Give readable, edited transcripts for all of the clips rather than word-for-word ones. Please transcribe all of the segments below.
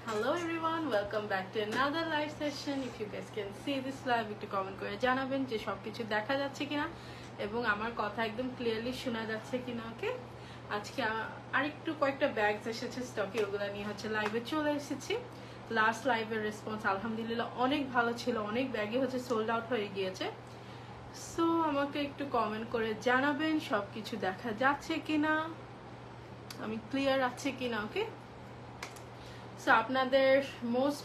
Hello everyone, welcome back to another live session. If you guys can see this live, একটু comment করে জানাবেন যে সবকিছু দেখা যাচ্ছে কিনা এবং আমার কথা একদম ক্লিয়ারলি শোনা যাচ্ছে কিনা। ওকে, আজকে আরেকটু কয়েকটা ব্যাগস এসেছে স্টকে, ওগুলো নিয়ে হচ্ছে লাইভে চলে এসেছি। লাস্ট লাইভের রেসপন্স আলহামদুলিল্লাহ অনেক ভালো ছিল, অনেক ব্যাগই হচ্ছে সোল্ড আউট হয়ে গিয়েছে। সো আমাকে একটু কমেন্ট করে জানাবেন সবকিছু দেখা যাচ্ছে কিনা, আমি ক্লিয়ার আছে কিনা। ওকে, সো আপনাদের মোস্ট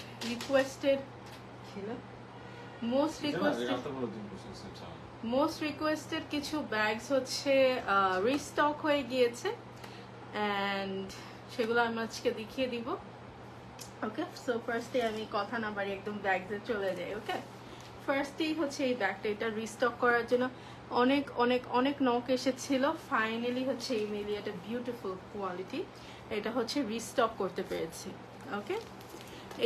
রিকোয়েস্টেড কিছু ব্যাগস হচ্ছে রিস্টক হয়ে গিয়েছে অ্যান্ড সেগুলো আমি আজকে দেখিয়ে দিব। ওকে, সো ফার্স্টে আমি কথা না বাড়ি একদম ব্যাগসে চলে যাই। ওকে, ফার্স্টেই হচ্ছে এই ব্যাগটা, এটা রিস্টক করার জন্য অনেক অনেক অনেক নক এসেছিল। ফাইনালি হচ্ছে এই মিলি একটা বিউটিফুল কোয়ালিটি, এটা হচ্ছে রিস্টক করতে পেরেছি। ওকে,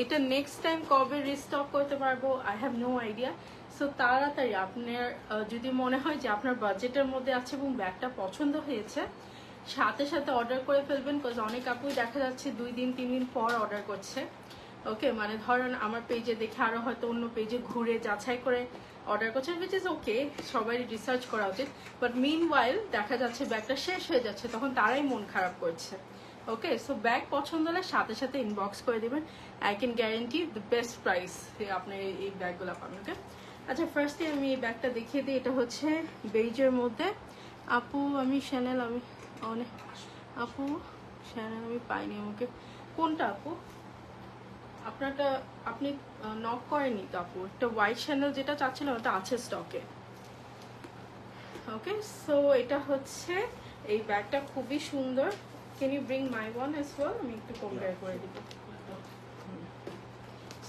এটা নেক্সট টাইম কবে রিস্টক করতে পারবো I have no idea. So তাড়াতাড়ি আপনার যদি মনে হয় যে আপনার বাজেটের মধ্যে আছে এবং ব্যাগটা পছন্দ হয়েছে, সাথে সাথে অর্ডার করে ফেলবেন। বিকজ অনেক আপুই দেখা যাচ্ছে 2 দিন 3 দিন পর অর্ডার করছে। ওকে, মানে ধরেন আমার পেজে দেখে আরও হয়তো অন্য পেজে ঘুরে যাচাই করে অর্ডার করছে, উইচ ইজ ওকে, সবাই রিসার্চ করা উচিত। বাট মিন ওয়াইল দেখা যাচ্ছে ব্যাগটা শেষ হয়ে যাচ্ছে, তখন তারাই মন খারাপ করছে। ওকে, সো ব্যাগ পছন্দ হলে সাথে সাথে ইনবক্স করে দেবেন। I can guarantee the best price আপনি এই ব্যাগগুলো পাবেন। ওকে, আচ্ছা ফার্স্টে আমি এই ব্যাগটা দেখিয়ে দিই। এটা হচ্ছে বেইজের মধ্যে। আপু আমি শ্যানেল আপু শ্যানেল আমি পাইনি, আমাকে কোনটা আপু? আপনারটা আপনি নক করেনি তো আপু? একটা হোয়াইট শ্যানেল যেটা চাচ্ছিলাম ওটা আছে স্টকে। ওকে, সো এটা হচ্ছে এই ব্যাগটা খুবই সুন্দর। Can you bring my one as well? আমি একটু কম্পেয়ার করে দিব।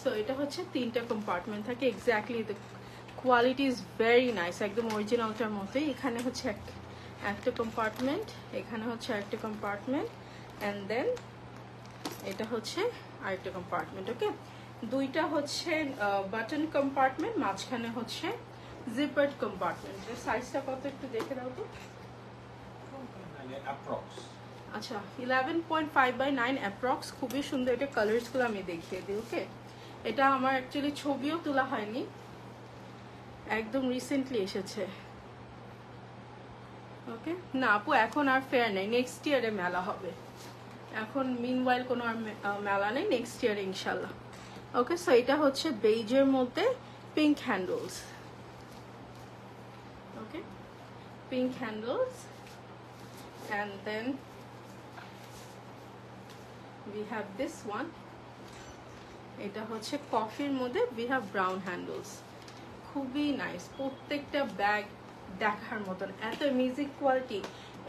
সো এটা হচ্ছে 3টা কম্পার্টমেন্ট থাকে, exactly the quality is very nice, একদম অরিজিনালটার মতোই। এখানে হচ্ছে একটা কম্পার্টমেন্ট, এখানে হচ্ছে আরেকটা কম্পার্টমেন্ট, অ্যান্ড দেন এটা হচ্ছে আরেকটা কম্পার্টমেন্ট। ওকে, 2টা হচ্ছে বাটন কম্পার্টমেন্ট, মাঝখানে হচ্ছে জিপার্ড কম্পার্টমেন্ট। সাইজটা কত একটু দেখে দাও তো। আচ্ছা 11.5/9 অ্যাপ্রক্স, খুবই সুন্দর। এটা কালার্সগুলো আমি দেখিয়ে দিই। ওকে, এটা আমার অ্যাকচুয়ালি ছবিও তোলা হয়নি, একদম রিসেন্টলি এসেছে। ওকে, না আপু এখন আর ফেয়ার নেই, নেক্সট ইয়ারে মেলা হবে। এখন মিনওয়াইল কোনো আর মেলা নেই, নেক্সট ইয়ারে ইনশাল্লাহ। ওকে, সো এটা হচ্ছে বেইজের মধ্যে pink handles. Okay, pink handles, and then we have this one. এটা হচ্ছে কফির মধ্যে, we have brown handles. খুবই নাইস, প্রত্যেকটা ব্যাগ দেখার মতন, এত মিউজিক কোয়ালিটি।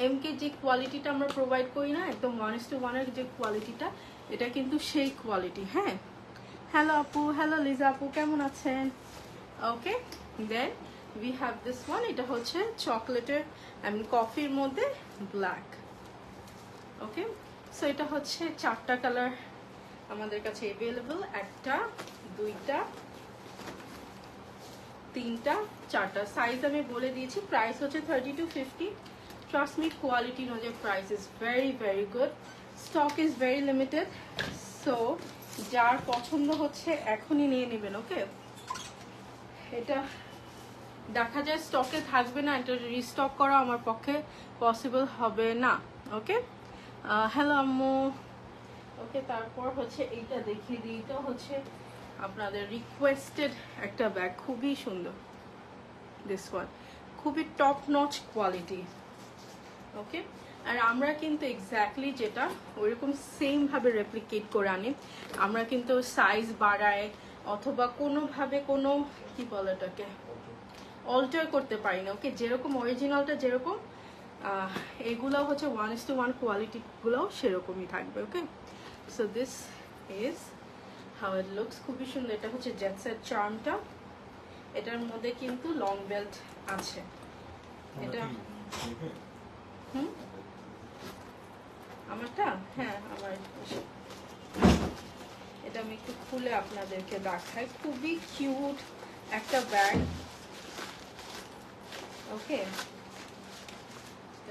এমকে যে কোয়ালিটিটা আমরা প্রোভাইড করি না, একদম 1:1 যে কোয়ালিটিটা, এটা কিন্তু সেই কোয়ালিটি। হ্যাঁ, হ্যালো আপু, হ্যালো লিজা আপু, কেমন আছেন? ওকে, দেন we have this one. এটা হচ্ছে চকলেটের কফির মধ্যে ব্ল্যাক। ওকে, সো এটা হচ্ছে 4টা কালার আমাদের কাছে অ্যাভেলেবল, 1টা 2টা 3টা 4টা। সাইজ আমি বলে দিয়েছি, প্রাইস হচ্ছে 30 to 50। ট্রাস্ট মি, কোয়ালিটি অনুযায়ী price is very very good. Stock is very limited, so যার পছন্দ হচ্ছে এখনই নিয়ে নেবেন। ওকে, এটা দেখা যায় স্টকে থাকবে না, এটা রিস্টক করা আমার পক্ষে পসিবল হবে না। ওকে, হ্যালো আম্মু। ওকে, তারপর হচ্ছে এইটা দেখিয়ে দিই। এটা হচ্ছে আপনাদের রিকোয়েস্টেড একটা ব্যাগ, খুবই সুন্দর। দিস ওয়ান খুবই টপ নচ কোয়ালিটি। ওকে, আর আমরা কিন্তু এক্স্যাক্টলি যেটা ওইরকম সেম ভাবে রেপ্লিকেট করে আনি, আমরা কিন্তু সাইজ বাড়ায় অথবা কোনোভাবে কোনো কি বলে এটাকে অল্টার করতে পারি না। ওকে, যেরকম অরিজিনালটা যেরকম, এগুলো হচ্ছে 1:1 কোয়ালিটিগুলোও সেরকমই থাকবে। Okay, so this is how it looks, খুবই সুন্দর। এটা হচ্ছে জেট সেট চার্মটা, এটার মধ্যে কিন্তু লং বেল্ট আছে। এটা আমারটা, হ্যাঁ আমার, এটা আমি একটু খুলে আপনাদেরকে দেখাই। খুবই কিউট একটা ব্যাগ। ওকে,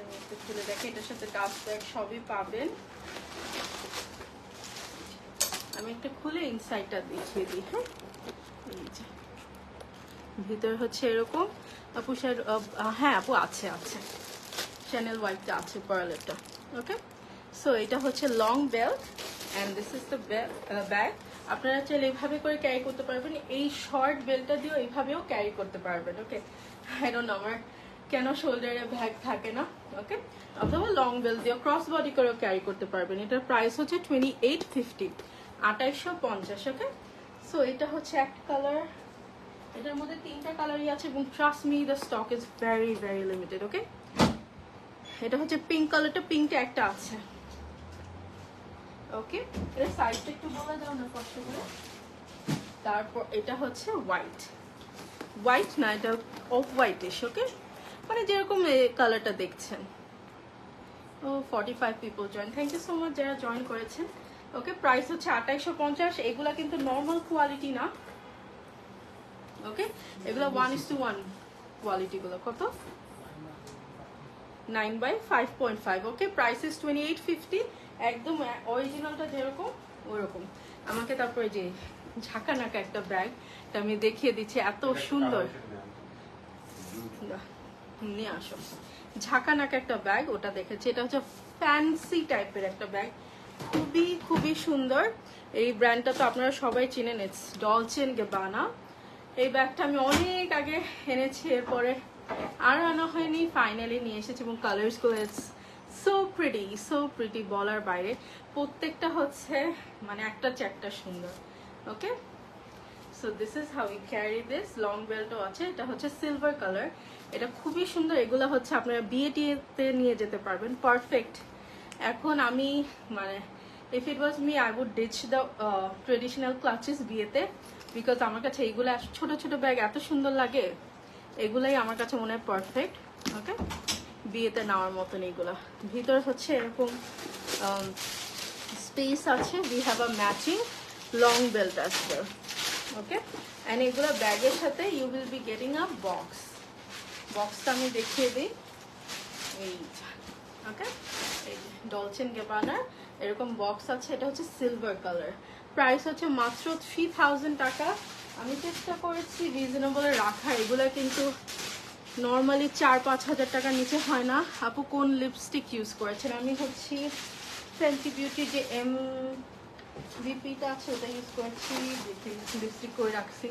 আমি একটু খুলে দেখি, এটার সাথে ডাস্ট ব্যাগ সবই পাবেন। আমি একটা খুলে ইনসাইডটা দেখিয়ে দিই। হ্যাঁ, এই যে ভিতর হচ্ছে এরকম। আপু স্যার, হ্যাঁ আপু আছে আছে, চ্যানেল ওয়াইটটা আছে, পার্লারটা। ওকে, সো এটা হচ্ছে long belt and this is the bag. আপনারা চাইলে এইভাবে করে ক্যারি করতে পারবেন, এই শর্ট বেল্টটা দিয়েও এইভাবেও ক্যারি করতে পারবেন। ওকে, আই ডোন্ট নো আমার কেন শোল্ডারে ব্যাগ থাকে না। ওকে, অথবা লং বেল্ট দিয়েও ক্রস বডি করেও ক্যারি করতে পারবেন। এটার প্রাইস হচ্ছে 2850, 2850। ওকে, সো এটা হচ্ছে একটা কালার, এটার মধ্যে 3টা কালারই আছে এবং trust me the stock is very very limited. Okay, এটা হচ্ছে পিঙ্ক কালারটা, পিঙ্কটা একটা আছে। ওকে, এর সাইজটা একটু বলে দাও না কষ্ট করে। তারপর এটা হচ্ছে হোয়াইট, হোয়াইট না এটা অফ হোয়াইটিশ। ওকে, মানে যেরকম এই কালারটা দেখছেন। ও 45 people join, thank you so much যারা জয়েন করেছেন। ওকে, প্রাইস হচ্ছে 2850। এগুলা কিন্তু নর্মাল কোয়ালিটি না। ওকে, এগুলো 1:1 কোয়ালিটিগুলো। কত? 9/5.5। ওকে, প্রাইস ইজ 2850, একদম অরিজিনালটা যেরকম ওরকম। আমাকে তারপরে যে ঝাঁকা নাকা একটা ব্যাগ আমি দেখিয়ে দিচ্ছি, এত সুন্দর। নিয়ে আসো, ঝাঁকা নাকা একটা ব্যাগ, ওটা দেখেছি। এটা হচ্ছে ফ্যান্সি টাইপের একটা ব্যাগ, খুবই খুবই সুন্দর। এই ব্র্যান্ডটা তো আপনারা সবাই চিনেন, ইটস ডলচে এন্ড গ্যাবানা। এই ব্যাগটা আমি অনেক আগে এনেছি, এরপরে আর আনা হয়নি, ফাইনালি নিয়ে এসেছি। এবং কালার্সগুলো ইটস সো প্রিটি বলার বাইরে। প্রত্যেকটা হচ্ছে মানে একটা চেয়ে একটা সুন্দর। Okay, so this is how you carry this. Long বেল্টও আছে, এটা হচ্ছে সিলভার কালার, এটা খুবই সুন্দর। এগুলো হচ্ছে আপনারা বিয়ে টিয়েতে নিয়ে যেতে পারবেন, পারফেক্ট। এখন আমি মানে if it was me I would ditch the traditional clutches বিয়েতে, বিকজ আমার কাছে এইগুলো ছোট ছোট ব্যাগ এত সুন্দর লাগে, এগুলাই আমার কাছে মনে হয় পারফেক্ট। ওকে, বিয়েতে নেওয়ার মতন এইগুলো। ভিতর হচ্ছে এরকম স্পেস আছে, we have a matching long belt as well. Okay, and এগুলো ব্যাগের সাথে you will be getting a box. বক্সটা আমি দেখিয়ে দিই, এই ওকে, এই ডলচে এন্ড গ্যাবানার এরকম বক্স আছে। এটা হচ্ছে সিলভার কালার, প্রাইস হচ্ছে মাত্র 3000 টাকা। আমি চেষ্টা করেছি রিজনেবল রাখার, এগুলো কিন্তু নর্মালি 4-5 হাজার টাকার নিচে হয় না। আপু কোন লিপস্টিক ইউজ করেছেন? আমি হচ্ছি ফেন্টি বিউটি যে MVPটা আছে ওটা ইউজ করছি, লিপস্টিক করে রাখছি,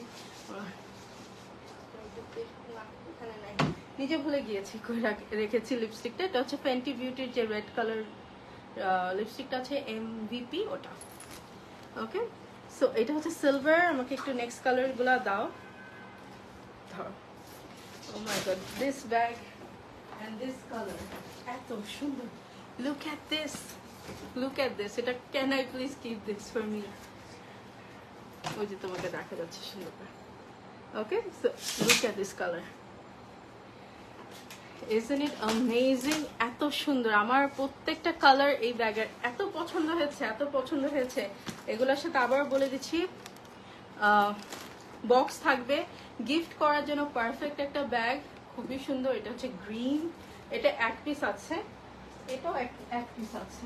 নিজে ভুলে গিয়েছি করে রেখেছি লিপস্টিকটা। এটা হচ্ছে ফেন্টি বিউটির যে রেড কালার লিপস্টিকটা আছে MVP ওটা। ওকে, সো এটা হচ্ছে সিলভার। আমাকে একটু নেক্সট কালারগুলো দাও, ধরো। Oh my god, this bag and this colour এত সুন্দর। Look at this, look at this. এটা can I please keep this for me? ওই যে তোমাকে দেখা যাচ্ছে সুন্দর। Okay, so look at this colour, isn't it amazing? এত সুন্দর। আমার প্রত্যেকটা কালার এই ব্যাগের এত পছন্দ হয়েছে, এত পছন্দ হয়েছে। এগুলোর সাথে আবার বলে দিচ্ছি বক্স থাকবে, গিফট করার জন্য পারফেক্ট একটা ব্যাগ, খুবই সুন্দর। এটা হচ্ছে গ্রিন, এটা এক পিস আছে, এটাও এক পিস আছে।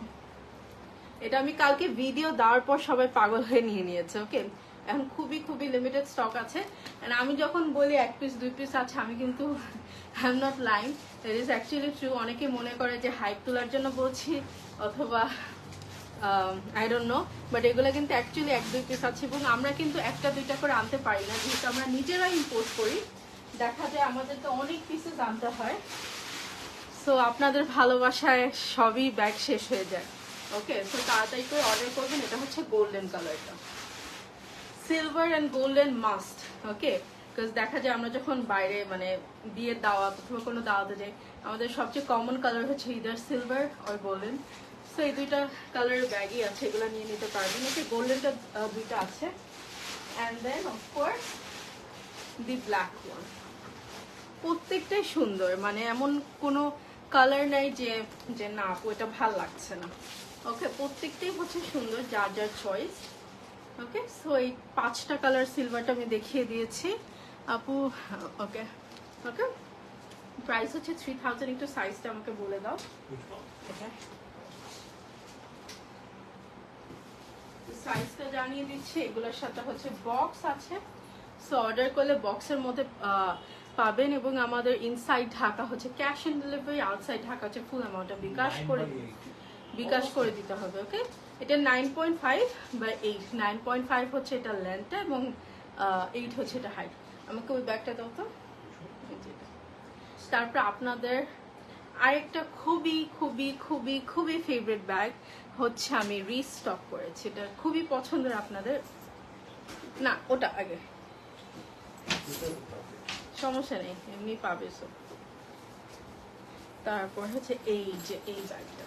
এটা আমি কালকে ভিডিও দেওয়ার পর সবাই পাগল হয়ে নিয়ে নিয়েছে। ওকে, এখন খুবই খুবই লিমিটেড স্টক আছে। এন্ড আমি যখন বলি 1 পিস 2 পিস আছে, আমি কিন্তু I am not lying, it is actually true. অনেকে মনে করে যে হাইপ তোলার জন্য বলছি, অথবা আই ডোন্ট নো, বাট এগুলো কিন্তু অ্যাকচুয়ালি 1-2 পিস আছে। এবং আমরা কিন্তু 1-2টা করে আনতে পারি না, যেহেতু আমরা নিজেরাই ইম্পোর্ট করি। দেখা যায় আমাদেরকে অনেক পিসেস আনতে হয়। সো আপনাদের ভালোবাসায় সবই ব্যাগ শেষ হয়ে যায়। ওকে, সো তাড়াতাড়ি করে অর্ডার করবেন। এটা হচ্ছে গোল্ডেন কালারটা, silver and golden must. Okay, because দেখা যায় আমরা যখন বাইরে মানে বিয়ের দাওয়াত অথবা কোনো দাওয়াতে যাই, আমাদের সবচেয়ে কমন কালার হচ্ছে either silver or golden. So এই দুইটা কালারের ব্যাগই আছে, এগুলো নিয়ে নিতে পারবেন। ওকে, গোল্ডেনটা দুইটা আছে, and then of course the black one. প্রত্যেকটাই সুন্দর, মানে এমন কোনো কালার নাই যে যে না আপু এটা ভাল লাগছে না। ওকে, প্রত্যেকটাই হচ্ছে সুন্দর, যার যার চয়েস। ওকে, সো এই 5টা কালার সিলভারটা আমি দেখিয়ে দিয়েছি আপু। ওকে ওকে, প্রাইস হচ্ছে 3000। একটু সাইজটা আমাকে বলে দাও। সাইজটা জানিয়ে দিচ্ছি। এগুলোর সাথে হচ্ছে বক্স আছে, সো অর্ডার করলে বক্সের মধ্যে পাবেন। এবং আমাদের ইনসাইড ঢাকা হচ্ছে cash on delivery, outside Dhaka হচ্ছে ফুল অ্যামাউন্টটা বিকাশ করে দিতে হবে। ওকে, এটা 9.5/8, 9.5 হচ্ছে এটা লেন্থটা এবং 8 হচ্ছে এটা হাইট। আমাকে ওই ব্যাগটা দাও তো। তারপর আপনাদের আরেকটা খুবই খুবই খুবই খুবই ফেভারিট ব্যাগ হচ্ছে আমি রিস্টক করেছি, এটা খুবই পছন্দের আপনাদের। না ওটা আগে সমস্যা নেই, এমনি পাবে সব। তারপর হচ্ছে এই যে এই ব্যাগটা,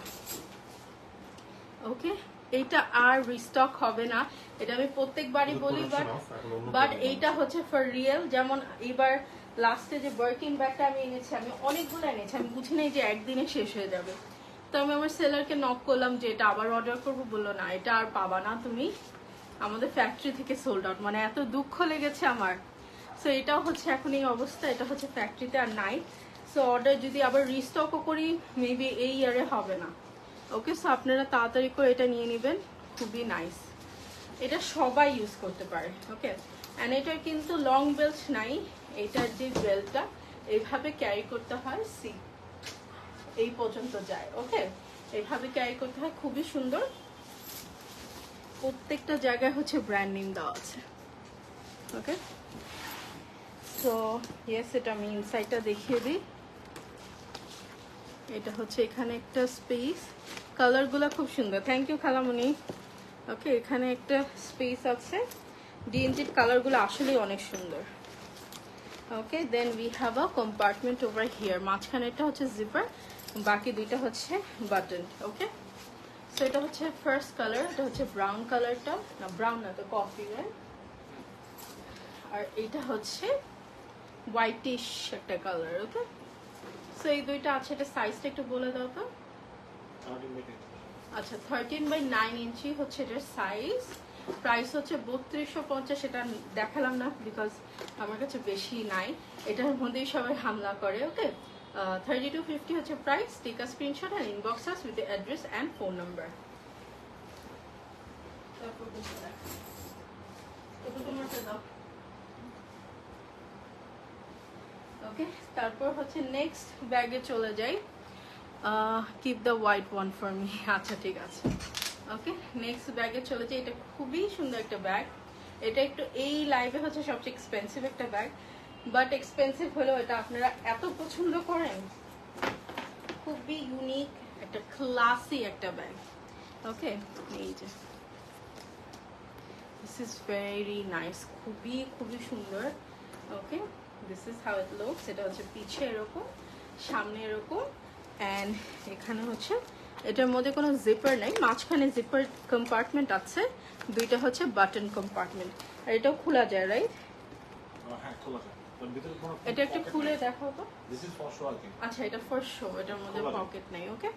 ওকে, এইটা আর রিস্টক হবে না, এটা আমি প্রত্যেকবারই বলি, বাট এইটা হচ্ছে ফর রিয়েল। যেমন এবার লাস্টে যে বার্কিং ব্যাগটা আমি এনেছি, আমি অনেকগুলো এনেছি, আমি বুঝি নাই যে একদিনে শেষ হয়ে যাবে। তো আমি আমার সেলারকে নক করলাম যে এটা আবার অর্ডার করবো, বললো না এটা আর পাবা না তুমি, আমাদের ফ্যাক্টরি থেকে সোল্ড আউট। মানে এত দুঃখ লেগেছে আমার। সো এটাও হচ্ছে এখন এই অবস্থা, এটা হচ্ছে ফ্যাক্টরিতে আর নাই। সো অর্ডার যদি আবার রিস্টকও করি মেবি এই ইয়ারে হবে না। ওকে, সো আপনারা তাড়াতাড়ি করে এটা নিয়ে নেবেন, খুবই নাইস, এটা সবাই ইউজ করতে পারে। ওকে, অ্যান্ড এটার কিন্তু লং বেল্ট নাই, এটার যে বেল্টটা এইভাবে ক্যারি করতে হয়, সি এই পর্যন্ত যায়। ওকে, এইভাবে ক্যারি করতে হয়, খুবই সুন্দর। প্রত্যেকটা জায়গায় হচ্ছে ব্র্যান্ড নেম দেওয়া আছে। ওকে, সো ইয়েস, এটা আমি ইনসাইডটা দেখিয়ে দিই। এটা হচ্ছে এখানে একটা স্পেস, কালারগুলো খুব সুন্দর, থ্যাংক ইউ খালামণি। ওকে, এখানে একটা স্পেস আছে, ডিএনজির কালারগুলো আসলেই অনেক সুন্দর। Okay, then we have a compartment over here, মাঝখানেরটা হচ্ছে জিপার, বাকি দুইটা হচ্ছে বাটন। ওকে, সো এটা হচ্ছে ফার্স্ট কালার, এটা হচ্ছে ব্রাউন কালারটা, না ব্রাউন না তো কফি, আর এটা হচ্ছে হোয়াইটিশ একটা কালার। ওকে, সো এই দুইটা আছে, এটা সাইজটা একটু বলে দাও তো। আচ্ছা, 13/9 ইঞ্চি হচ্ছে এটার সাইজ। প্রাইস হচ্ছে 3250, সেটা দেখালাম না বিকজ আমার কাছে বেশি নাই, এটার মধ্যেই সবাই হামলা করে। ওকে, 3250 হচ্ছে price. Take a screenshot and inbox us with the address and phone number. Okay, তারপর হচ্ছে নেক্সট ব্যাগে চলে যাই। Keep the white one for me. আচ্ছা ঠিক আছে, ওকে, নেক্সট ব্যাগে চলে যাই। এটা খুবই সুন্দর একটা ব্যাগ, এটা একটু এই লাইভে হচ্ছে সবচেয়ে এক্সপেন্সিভ একটা ব্যাগ, বাট এক্সপেন্সিভ হলেও এটা আপনারা এত পছন্দ করেন, খুবই ইউনিক একটা ক্লাসি একটা ব্যাগ। ওকে, এই যে দিস ইজ ভেরি নাইস, খুবই খুবই সুন্দর। Okay, this is how it looks. এটা হচ্ছে পিছে এরকম, সামনে এরকম, অ্যান্ড এখানে হচ্ছে এটার মধ্যে কোনো জিপার নেই, মাঝখানে জিপার কম্পার্টমেন্ট আছে, দুইটা হচ্ছে বাটন কম্পার্টমেন্ট, আর এটাও খোলা যায়, রাইট? এটা একটু খুলে দেখাও তো। আচ্ছা, এটা ফর শো, এটার মধ্যে পকেট নেই। Okay,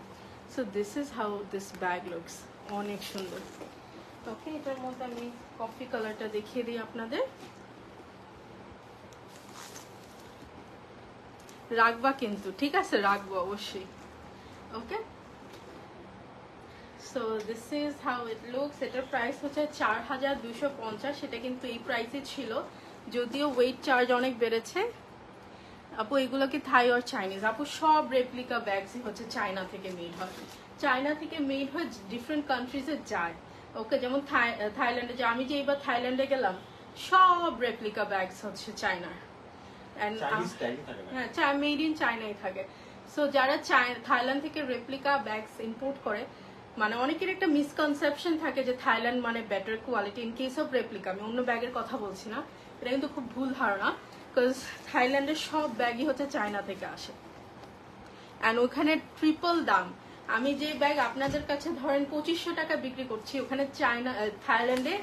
so this is how this bag looks, অনেক সুন্দর। ওকে, এটার মধ্যে আমি কফি কালারটা দেখিয়ে দিই আপনাদের। রাখবা কিন্তু, ঠিক আছে, রাখবো অবশ্যই। Okay, so this is how it looks. এটার প্রাইস হচ্ছে 4250, সেটা কিন্তু এই প্রাইসে ছিল, যদিও ওয়েট চার্জ অনেক বেড়েছে। আপু এগুলো কি থাই আর চাইনিজ? আপু সব রেপ্লিকা ব্যাগসই হচ্ছে চায়না থেকে মেড হয়, চায়না থেকে মেড হয়ে ডিফারেন্ট কান্ট্রিজে যায়। ওকে, যেমন থাইল্যান্ডে, যে আমি যে এবার থাইল্যান্ডে গেলাম, সব রেপ্লিকা ব্যাগস হচ্ছে চায়নার, হ্যাঁ, মেড ইন চায়নাই থাকে। সো যারা থাইল্যান্ড থেকে রেপ্লিকা ব্যাগস ইম্পোর্ট করে, মানে অনেকের একটা মিসকনসেপশন থাকে যে থাইল্যান্ড মানে better quality in case of replica, আমি অন্য ব্যাগের কথা বলছি না, এটা কিন্তু খুব ভুল ধারণা, বিকজ থাইল্যান্ডের সব ব্যাগই হচ্ছে চায়না থেকে আসে, অ্যান্ড ওখানে ট্রিপল দাম। আমি যে ব্যাগ আপনাদের কাছে ধরেন 2500 টাকা বিক্রি করছি, ওখানে থাইল্যান্ডে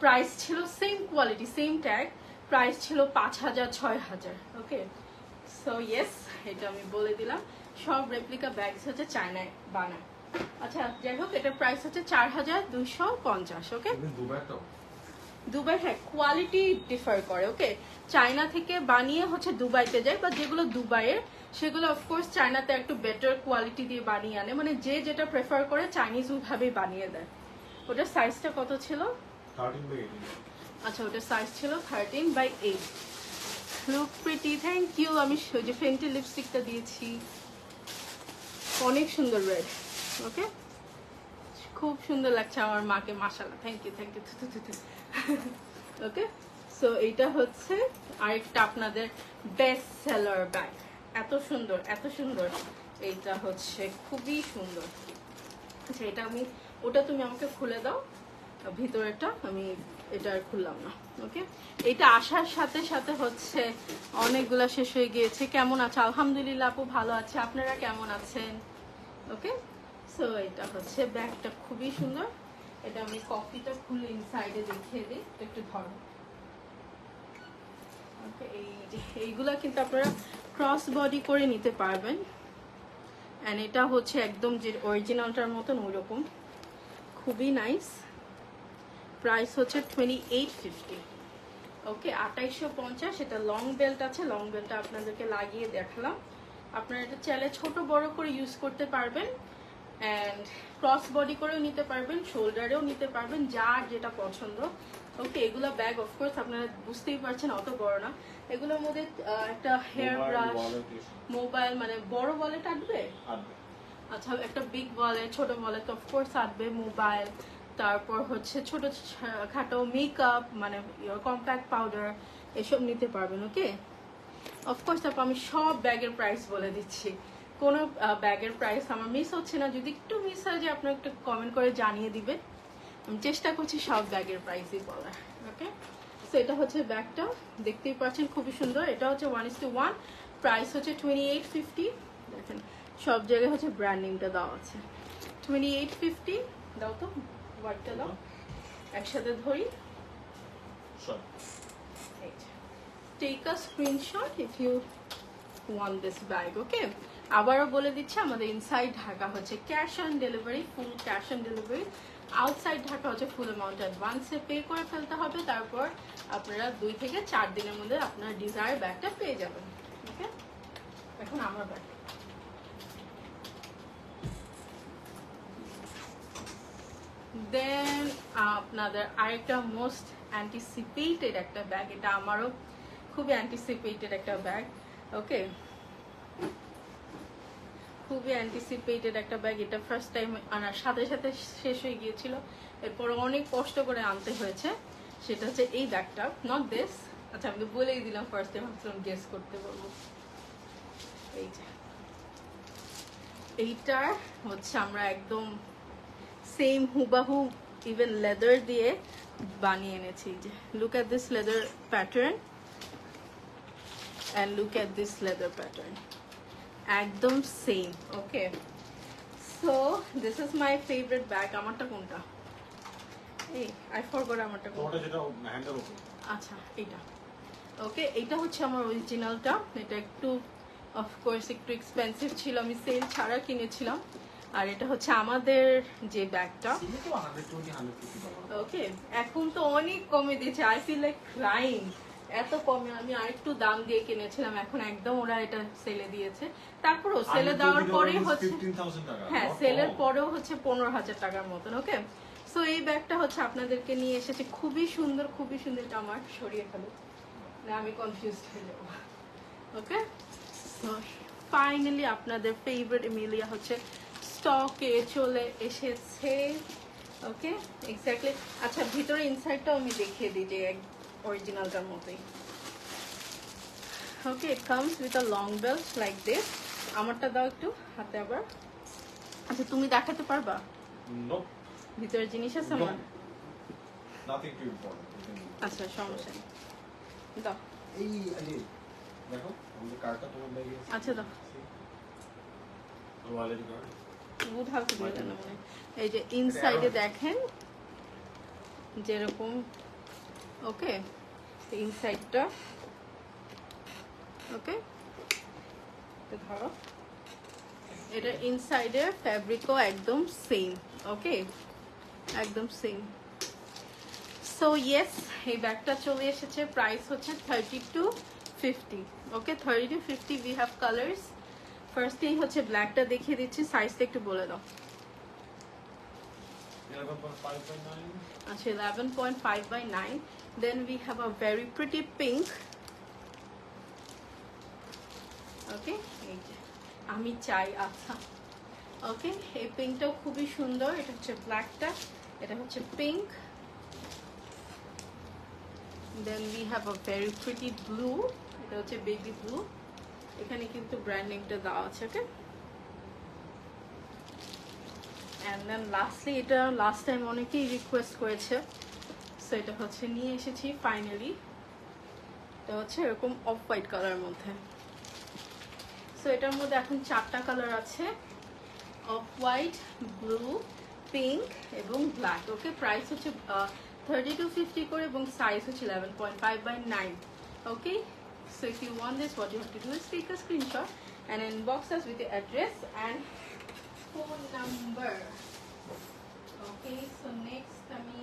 প্রাইস ছিল same quality same tag, price ছিল 5000 6000। ওকে, সো ইয়েস, এটা আমি বলে দিলাম, সব রেপ্লিকা ব্যাগস হচ্ছে চায়নায় বানায়। আচ্ছা, যাই হোক, এটার প্রাইস হচ্ছে 4250। ওকে, দুবাই, হ্যাঁ, কোয়ালিটি ডিফার করে। ওকে, চায়না থেকে বানিয়ে হচ্ছে দুবাইতে যায়, বা যেগুলো দুবাইয়ের সেগুলো অফকোর্স চায়নাতে একটু বেটার কোয়ালিটি দিয়ে বানিয়ে আনে, মানে যে যেটা প্রেফার করে চাইনিজ ওইভাবেই বানিয়ে দেয়। ওটার সাইজটা কত ছিল? 13/18। আচ্ছা, ওটার সাইজ ছিল 13/8। Look pretty, thank you. আমি ওই যে ফেন্টি লিপস্টিকটা দিয়েছি, অনেক সুন্দর রেড। ওকে, খুব সুন্দর লাগছে আমার মাকে, মাশাআল্লাহ। Thank you, thank you. Okay, so এইটা হচ্ছে আরেকটা আপনাদের বেস্ট সেলার ব্যাগ। এত সুন্দর, এত সুন্দর। এইটা হচ্ছে খুবই সুন্দর। আচ্ছা, এটা আমি, ওটা তুমি আমাকে খুলে দাও ভিতরেটা, আমি এটা আর খুললাম না। ওকে, এটা আসার সাথে সাথে হচ্ছে অনেকগুলা শেষ হয়ে গিয়েছে। কেমন আছে? আলহামদুলিল্লাহ আপু, ভালো আছে। আপনারা কেমন আছেন? ওকে, সো এটা হচ্ছে ব্যাগটা খুবই সুন্দর। এটা আমি কফিটা খুলে ইনসাইডে দেখিয়ে দিই, একটু ধরো। ওকে, এইগুলা কিন্তু আপনারা ক্রস বডি করে নিতে পারবেন। অ্যান্ড এটা হচ্ছে একদম যে অরিজিনালটার মতন ওইরকম, খুবই নাইস। প্রাইস হচ্ছে 2850। ওকে, 2850। এটা লং বেল্ট আছে, লং বেল্টটা আপনাদেরকে লাগিয়ে দেখালাম। আপনারা এটা চাইলে ছোট বড় করে ইউজ করতে পারবেন, অ্যান্ড ক্রস বডি করেও নিতে পারবেন, শোল্ডারেও নিতে পারবেন, যার যেটা পছন্দ। ওকে, এগুলো ব্যাগ অফকোর্স আপনারা বুঝতেই পারছেন অত বড় না। এগুলোর মধ্যে একটা হেয়ার ব্রাশ, মোবাইল, মানে বড় ওয়ালেট আনবে। আচ্ছা, একটা বিগ ওয়ালেট, ছোট ওয়ালেট অফকোর্স আনবে, মোবাইল, তারপর হচ্ছে ছোট খাটো মেকআপ, মানে কম্প্যাক্ট পাউডার, এসব নিতে পারবেন। ওকে, অফকোর্স তারপর আমি সব ব্যাগের প্রাইস বলে দিচ্ছি, কোনো ব্যাগের প্রাইস আমার মিস হচ্ছে না। যদি একটু মিস হয় যে আপনার একটু কমেন্ট করে জানিয়ে দিবেন, আমি চেষ্টা করছি সব ব্যাগের প্রাইসই বলার। ওকে, সো এটা হচ্ছে ব্যাগটা, দেখতেই পাচ্ছেন খুবই সুন্দর। এটা হচ্ছে 1:1, প্রাইস হচ্ছে 2850। দেখেন সব জায়গায় হচ্ছে ব্র্যান্ডিংটা দেওয়া আছে। 2850 দাও তো, হোয়াইটটা দাও, একসাথে ধরি। Take a screenshot if you want this bag. Okay, আবারও বলে দিচ্ছি, আমাদের ইনসাইড ঢাকা হচ্ছে cash on delivery, full cash on delivery. Outside Dhaka হচ্ছে ফুল অ্যামাউন্ট অ্যাডভান্সে পে করে ফেলতে হবে, তারপর আপনারা 2 থেকে 4 দিনের মধ্যে আপনার ডিজায়ার ব্যাগটা পেয়ে যাবেন। ওকে, এখন আমার ব্যাগ, দেন আপনাদের আরেকটা মোস্ট অ্যান্টিসিপেটেড একটা ব্যাগ। এটা আমারও খুবই অ্যান্টিসিপেটেড একটা ব্যাগ। ওকে, খুবই অ্যান্টিসিপেটেড একটা ব্যাগ। এটা ফার্স্ট টাইম আনার সাথে সাথে শেষ হয়ে গিয়েছিল, এরপর অনেক কষ্ট করে আনতে হয়েছে। সেটা হচ্ছে এই ব্যাগটা, নট দিস। আচ্ছা, আমি তো বলেই দিলাম ফার্স্ট টাইম, ভাবছিলাম গেস করতে বলবো। এই যে এইটার হচ্ছে আমরা একদম সেম হুবাহু ইভেন লেদার দিয়ে বানিয়ে এনেছি। যে look at this leather pattern and look at this leather pattern, একদম same. Okay, so this is my favourite bag. আমারটা কোনটা? এই আই ফরগট আমারটা কোনটা। যেটা হ্যান্ডেল উপর। আচ্ছা, এইটা। ওকে, এইটা হচ্ছে আমার অরিজিনালটা। এটা একটু অফকোর্স একটু এক্সপেন্সিভ ছিল, আমি সেল ছাড়া কিনেছিলাম। আর এটা হচ্ছে আমাদের যে ব্যাগটা। ওকে, এখন তো অনেক কমে দিয়েছে, আই ফিল লাইক ক্রাইং। এত কমে, আমি আরেকটু দাম দিয়ে কিনেছিলাম, এখন একদম ওরা এটা সেলে দিয়েছে। তারপরেও সেলে দেওয়ার পরে হচ্ছে, হ্যাঁ, সেলের পরেও হচ্ছে 15,000 টাকার মতন। ওকে, সো এই ব্যাগটা হচ্ছে আপনাদেরকে নিয়ে এসেছে, খুবই সুন্দর, খুবই সুন্দর। এটা আমার সরিয়ে ফেলো না, আমি কনফিউজড হয়ে যাবো। ওকে, সো ফাইনালি আপনাদের ফেভারিট এমিলিয়া হচ্ছে স্টকে চলে এসেছে। Okay, exactly. আচ্ছা, ভিতরে ইনসাইডটাও আমি দেখিয়ে দিই, যে অরিজিনালটার মতোই। Okay, it comes with a long belt like this. আমারটা দাও একটু হাতে আবার। আচ্ছা, তুমি দেখাতে পারবা ভিতরে জিনিস আছে আমার? আচ্ছা, সমস্যা নেই, দাও। এই দেখো আমাদের কার্ডটা তোমার ব্যাগে আছে। আচ্ছা, দাও। Wallet card good how to বলে না, মানে এই যে ইনসাইডে দেখেন যেরকম। ওকে, ইনসাইডটা। ওকে, ধরো, এটা ইনসাইডের ফ্যাব্রিকও একদম সেম। ওকে, একদম সেম। সো ইয়েস, এই ব্যাগটা চলে এসেছে। প্রাইস হচ্ছে 3250। ওকে, 3250। We have colours. ফার্স্টেই হচ্ছে ব্ল্যাকটা দেখিয়ে দিচ্ছি, সাইজটা একটু বলে দাও। 11.5 by 9. আচ্ছা 11.5 by 9. Then we have a very pretty pink. ওকে, এই যে আমি চাই। আচ্ছা ওকে, এই পিঙ্কটাও খুবই সুন্দর। এটা হচ্ছে ব্ল্যাকটা, এটা হচ্ছে pink. Then we have a very pretty blue, এটা হচ্ছে বেবি ব্লু। এখানে কিন্তু ব্র্যান্ড নেমটা দেওয়া আছে। ওকে, অ্যান্ড দেন লাস্টলি, এটা লাস্ট টাইম অনেকেই রিকোয়েস্ট করেছে, সো এটা হচ্ছে নিয়ে এসেছি ফাইনালি। এটা হচ্ছে এরকম অফ হোয়াইট কালার মধ্যে। সো এটার মধ্যে এখন 4টা কালার আছে, অফ হোয়াইট, ব্লু, পিঙ্ক এবং ব্ল্যাক। ওকে, প্রাইস হচ্ছে 3250 করে এবং সাইজ হচ্ছে 11.5 by 9. Okay, so if you want this, what you have to do is take a screenshot and inbox us with your address and phone number. Okay, so next আমি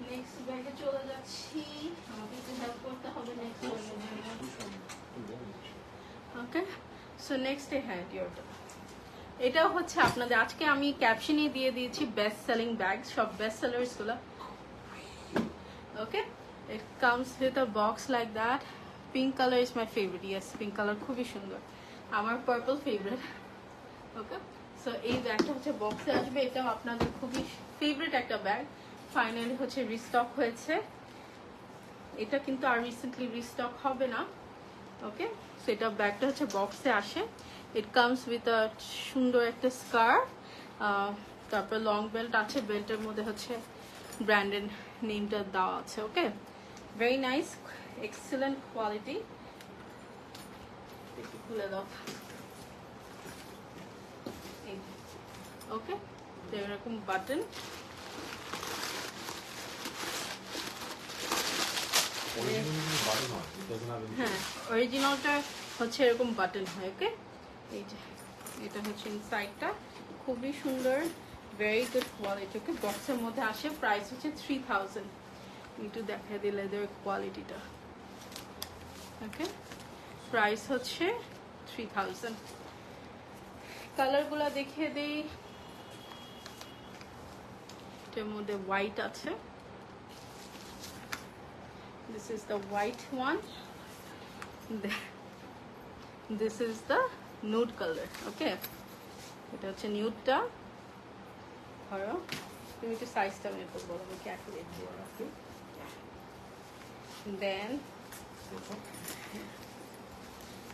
next ব্যাগে চলে যাচ্ছি। আমাকে একটু হেল্প করতে হবে next okay. So next হ্যাঁ ডিওরটা, এটাও হচ্ছে আপনাদের, আজকে আমি ক্যাপশনে দিয়ে দিয়েছি বেস্ট সেলিং ব্যাগ, সব বেস্ট সেলার্সগুলো। Okay, it comes with a box like that. Pink colour is my favourite. Yes, pink colour খুবই সুন্দর, আমার পার্পল ফেভারিট। ওকে, সো এই ব্যাগটা হচ্ছে বক্সে আসবে। এটাও আপনাদের খুবই ফেভারিট একটা ব্যাগ, ফাইনালি হচ্ছে রিস্টক হয়েছে। এটা কিন্তু আর রিসেন্টলি রিস্টক হবে না। ওকে, সো এটা ব্যাগটা হচ্ছে বক্সে আসে। ইট কামস উইথ আ সুন্দর একটা স্কার্ফ, তারপর লং বেল্ট আছে। বেল্টের মধ্যে হচ্ছে ব্র্যান্ডেড নেমটা দেওয়া আছে। ওকে, ভেরি নাইস, এক্সেলেন্ট কোয়ালিটি। একটু খুলে দাও। ওকে, তো এরকম বাটন, হ্যাঁ অরিজিনালটা হচ্ছে এরকম বাটন হয়। ওকে, এই যে এটা হচ্ছে ইনসাইডটা, খুবই সুন্দর, ভেরি গুড কোয়ালিটি। ওকে, বক্সের মধ্যে আসে, প্রাইস হচ্ছে 3000। একটু দেখা দিলে এদের কোয়ালিটিটা। ওকে, প্রাইস হচ্ছে 3000। কালারগুলো দেখিয়ে দিই। এটার মধ্যে হোয়াইট আছে, this is the white one, this is the nude color. Okay, এটা হচ্ছে নিউডটা। ধরো তুমি একটু সাইজটা মেরে তো বলো, আমি ক্যালকুলেট দিয়ে রাখি। দেন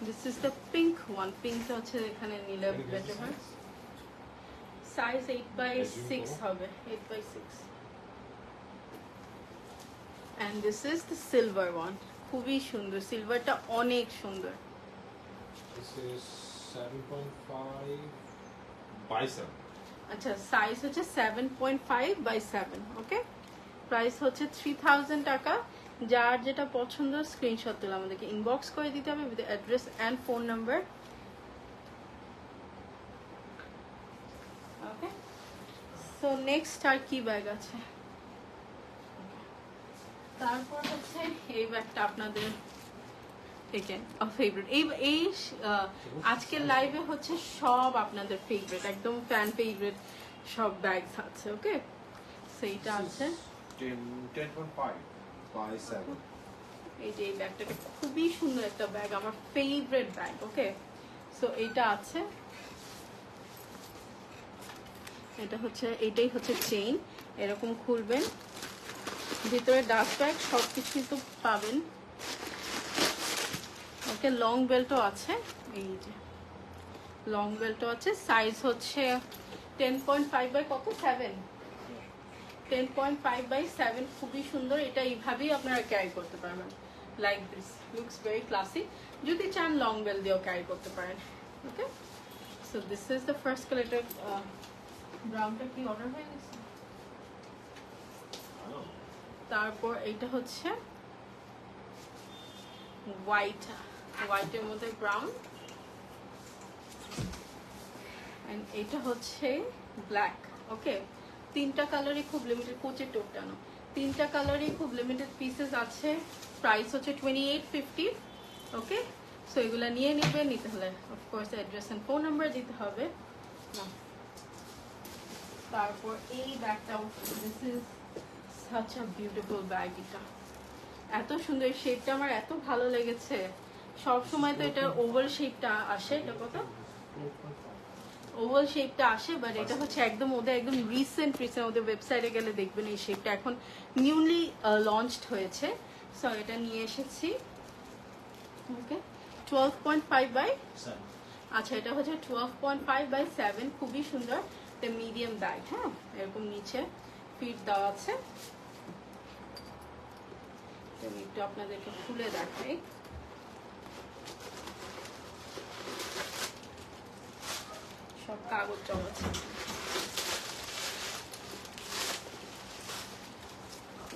this is the pink one. পিঙ্কটা হচ্ছে এখানে নিলে বেটার হয়। সাইজ 8x6 হবে, 8x6. and this is the silver one. খুবই সুন্দর, সিলভারটা অনেক সুন্দর। This is 7.5 by 7. আচ্ছা, সাইজ হচ্ছে 7.5 by 7। ওকে, প্রাইস হচ্ছে 3000 টাকা। যার যেটা পছন্দ স্ক্রিনশট তুলে আমাদেরকে ইনবক্স করে দিতে হবে with address and phone number. Okay, so next আর কি ব্যাগ আছে? তারপর হচ্ছে এই ব্যাগটা আপনাদের ফেভারিট। এই আজকের লাইভে হচ্ছে সব আপনাদের ফেভারিট, একদম ফ্যান ফেভারিট সব ব্যাগস আছে। ওকে, সেইটা আছে 10.5 by 7. এই যে এই ব্যাগটা খুবই সুন্দর একটা ব্যাগ, আমার ফেভারিট ব্যাগ। ওকে, সো এইটা আছে। এটা হচ্ছে, এইটাই হচ্ছে চেইন, এরকম খুলবেন, ভিতরে ডাস্ট ব্যাগ সবকিছু তো পাবেন। ওকে, লং বেল্টও আছে, এই যে লং বেল্টও আছে। সাইজ হচ্ছে 10.5 by কত 7, 10.5 by 7। খুবই সুন্দর, এটা এইভাবেই আপনারা ক্যারি করতে পারবেন, like this, looks very classic. যদি চান লং বেল্ট দিয়েও ক্যারি করতে পারেন। Okay, so this is the first colour. ব্রাউনটা কি অর্ডার হয়ে গেছে? তারপর এইটা হচ্ছে হোয়াইট, হোয়াইটের মধ্যে ব্রাউন, এন্ড এটা হচ্ছে ব্ল্যাক। ওকে, তিনটা কালারই খুব লিমিটেড, কোচের টোপটানো, তিনটা কালারই খুব লিমিটেড পিসেস আছে। প্রাইস হচ্ছে 2850। ওকে, সো এগুলা নিয়ে নেবেন। নিতে হলে of course address and phone number দিতে হবে। তারপর এই ব্যাগটাও, this is such a beautiful bag. এটা এত সুন্দর, শেপটা আমার এত ভালো লেগেছে। সব সময় তো এটা ওভাল শেপটা আসে, এটা কত ওভাল শেপটা আসে, বাট এটা হচ্ছে একদম ওদের একদম রিসেন্ট ওদের ওয়েবসাইটে গেলে দেখবেন এই শেপটা এখন নিউলি লঞ্চড হয়েছে। সো এটা নিয়ে এসেছি। ওকে, 12.5 বাই, আচ্ছা এটা হচ্ছে 12.5 বাই 7, খুবই সুন্দর। এটা মিডিয়াম ব্যাগ, হ্যাঁ এরকম নিচে ফিট দেওয়া আছে। আমি একটু আপনাদেরকে খুলে দেখাই। সব কাগজ জমেছে।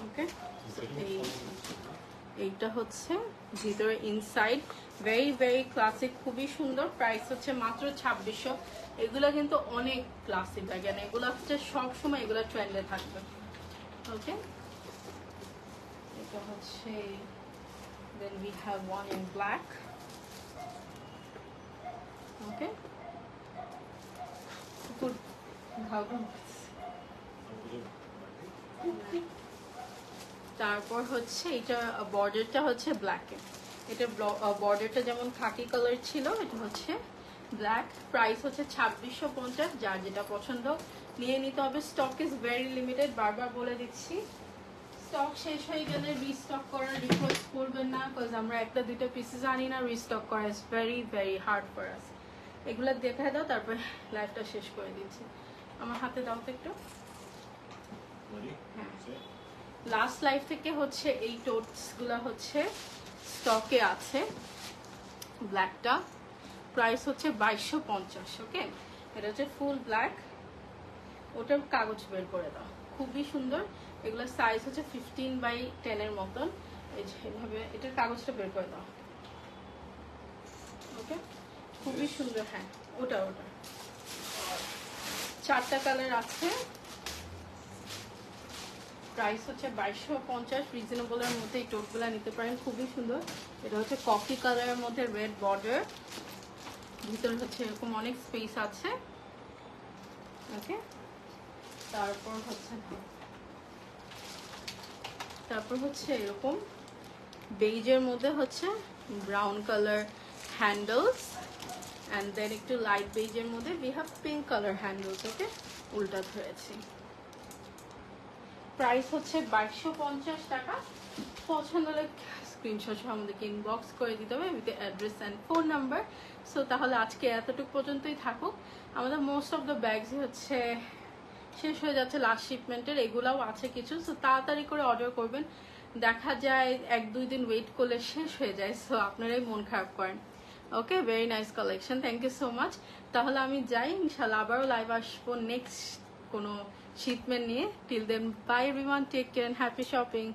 ওকে, এইটা হচ্ছে ভিতরে ইনসাইড, ভেরি ভেরি ক্লাসিক, খুবই সুন্দর। প্রাইস হচ্ছে মাত্র 2600। এগুলো কিন্তু অনেক ক্লাসিক ব্যাগ, এগুলো হচ্ছে সব সময় এগুলো ট্রেন্ডে থাকবে। ওকে, এটা হচ্ছে, then we have one in black. Okay, good. তারপর হচ্ছে এটা বর্ডারটা হচ্ছে ব্ল্যাকে, এটা বর্ডারটা যেমন খাকি কালার ছিল, এটা হচ্ছে ব্ল্যাক। প্রাইস হচ্ছে 2650। যার যেটা পছন্দ নিয়ে নিতে হবে। স্টক ইজ ভেরি লিমিটেড, বারবার বলে দিচ্ছি। স্টক শেষ হয়ে গেলে রিস্টক করার রিকোয়েস্ট করবেন না, বিকজ আমরা একটা দুইটা পিসেস আনি না, রিস্টক করা is very very hard for us. এগুলো দেখায় দাও, তারপর লাইভটা শেষ করে দিচ্ছি। আমার হাতে দাও তো একটু। হ্যাঁ, লাস্ট লাইভ থেকে হচ্ছে এই টোটসগুলো হচ্ছে স্টকে আছে। ব্ল্যাকটা প্রাইস হচ্ছে 2250। ওকে, এটা হচ্ছে ফুল ব্ল্যাক। ওটার কাগজ বের করে দাও, খুবই সুন্দর। এগুলোর সাইজ হচ্ছে 15 বাই 10 এর মতন। এই যে এভাবে এটার কাগজটা বের করে দাও। ওকে, খুবই সুন্দর। হ্যাঁ, ওটা 4টা কালার আছে। প্রাইস হচ্ছে 2250, রিজনেবলের মধ্যে এই টোটগুলো নিতে পারেন, খুবই সুন্দর। এটা হচ্ছে কফি কালারের মধ্যে রেড বর্ডার, ভিতরে হচ্ছে এরকম অনেক স্পেস আছে। ওকে, তারপর হচ্ছে এরকম বেজের মধ্যে হচ্ছে brown colour handles, and then একটু লাইট বেজের মধ্যে we have pink colour handles. Okay, উল্টা ধরেছি। প্রাইস হচ্ছে 2250 টাকা। পছন্দ হলে স্ক্রিনশট সহ আমাদেরকে ইনবক্স করে দিতে হবে with address and phone number. So তাহলে আজকে এতটুকু পর্যন্তই থাকুক। আমাদের মোস্ট অফ দ্য ব্যাগসই হচ্ছে শেষ হয়ে যাচ্ছে লাস্ট শিপমেন্টের, এগুলাও আছে কিছু। সো তাড়াতাড়ি করে অর্ডার করবেন, দেখা যায় 1-2 দিন ওয়েট করলে শেষ হয়ে যায়। সো আপনারাই মন খারাপ করেন। Okay, very nice collection, thank you so much. তাহলে আমি যাই, ইনশাল্লাহ আবারও লাইভ আসবো নেক্সট কোনো শিপমেন্ট নিয়ে। Till then bye everyone, take care and happy shopping.